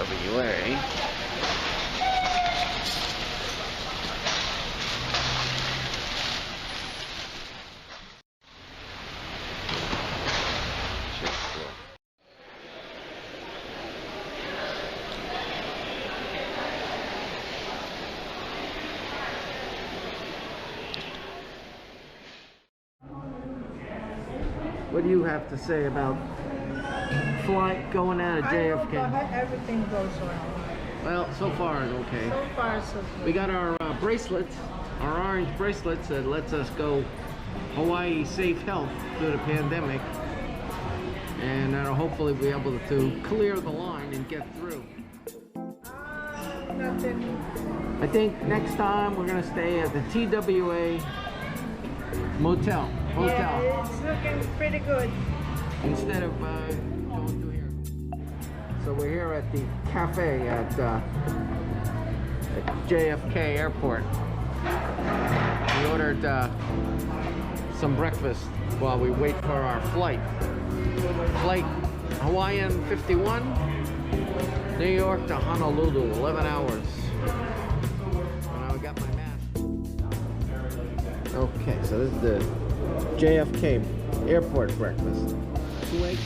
TWA. What do you have to say about flight going out of JFK? Everything goes well. Well, so far it's okay. So far, so good. We got our bracelets, our orange bracelets that lets us go Hawaii safe health through the pandemic, and that'll hopefully be able to clear the line and get through. Nothing. I think next time we're gonna stay at the TWA motel. Yeah, it's looking pretty good. Instead of going through here. So we're here at the cafe at JFK Airport. We ordered some breakfast while we wait for our flight. Flight Hawaiian 51, New York to Honolulu, 11 hours. And I got my mask. Okay, so this is the JFK Airport breakfast. 2 eggs.